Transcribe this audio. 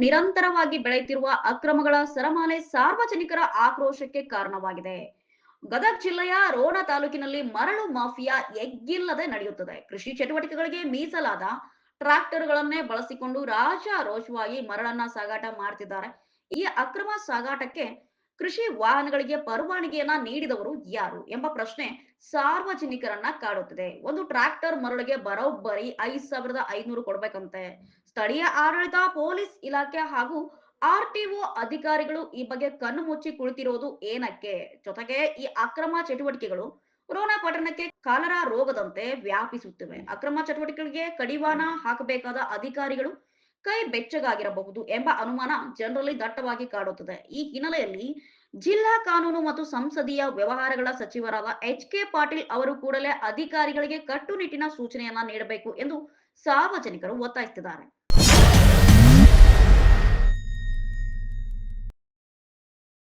ನಿರಂತರವಾಗಿ ಬೆಳೆಯುತ್ತಿರುವ ಅಕ್ರಮಗಳ ಸರಮಾಲೆ ಸಾರ್ವಜನಿಕರ ಆಕ್ರೋಶಕ್ಕೆ ಕಾರಣವಾಗಿದೆ. ಗದಗ ಜಿಲ್ಲೆಯ ರೋಣ ತಾಲೂಕಿನಲ್ಲಿ ಮರಳು ಮಾಫಿಯಾ ಎಗ್ಗಿಲ್ಲದೆ ನಡೆಯುತ್ತದೆ. ಕೃಷಿ ಚಟುವಟಿಕೆಗಳಿಗೆ ಮೀಸಲಾದ ಟ್ರಾಕ್ಟರ್ಗಳನ್ನೇ ಬಳಸಿಕೊಂಡು ರಾಜಾರೋಷವಾಗಿ ಮರಳನ್ನ ಸಾಗಾಟ ಮಾಡ್ತಿದ್ದಾರೆ. ಈ ಅಕ್ರಮ ಸಾಗಾಟಕ್ಕೆ ಕೃಷಿ ವಾಹನಗಳಿಗೆ ಪರವಾನಗಿಯನ್ನ ನೀಡಿದವರು ಯಾರು ಎಂಬ ಪ್ರಶ್ನೆ ಸಾರ್ವಜನಿಕರನ್ನ ಕಾಡುತ್ತಿದೆ. ಒಂದು ಟ್ರಾಕ್ಟರ್ ಮರಳಿಗೆ ಬರೋಬ್ಬರಿ 5,500 ಕೊಡ್ಬೇಕಂತೆ. ಸ್ಥಳೀಯ ಆಡಳಿತ, ಪೊಲೀಸ್ ಇಲಾಖೆ ಹಾಗೂ ಆರ್ಟಿಒ ಅಧಿಕಾರಿಗಳು ಈ ಬಗ್ಗೆ ಕಣ್ಣು ಮುಚ್ಚಿ ಕುಳಿತಿರೋದು ಏನಕ್ಕೆ? ಜೊತೆಗೆ ಈ ಅಕ್ರಮ ಚಟುವಟಿಕೆಗಳು ರೋಣ ಪಟ್ಟಣಕ್ಕೆ ಕಾಲರಾ ರೋಗದಂತೆ ವ್ಯಾಪಿಸುತ್ತಿವೆ. ಅಕ್ರಮ ಚಟುವಟಿಕೆಗಳಿಗೆ ಕಡಿವಾಣ ಹಾಕಬೇಕಾದ ಅಧಿಕಾರಿಗಳು ಕೈ ಬೆಚ್ಚಗಾಗಿರಬಹುದು ಎಂಬ ಅನುಮಾನ ಜನರಲ್ಲಿ ದಟ್ಟವಾಗಿ ಕಾಡುತ್ತದೆ. ಈ ಹಿನ್ನೆಲೆಯಲ್ಲಿ ಜಿಲ್ಲಾ ಕಾನೂನು ಮತ್ತು ಸಂಸದೀಯ ವ್ಯವಹಾರಗಳ ಸಚಿವರಾದ ಎಚ್.ಕೆ. ಪಾಟೀಲ್ ಅವರು ಕೂಡಲೇ ಅಧಿಕಾರಿಗಳಿಗೆ ಕಟ್ಟುನಿಟ್ಟಿನ ಸೂಚನೆಯನ್ನ ನೀಡಬೇಕು ಎಂದು ಸಾರ್ವಜನಿಕರು ಒತ್ತಾಯಿಸುತ್ತಿದ್ದಾರೆ.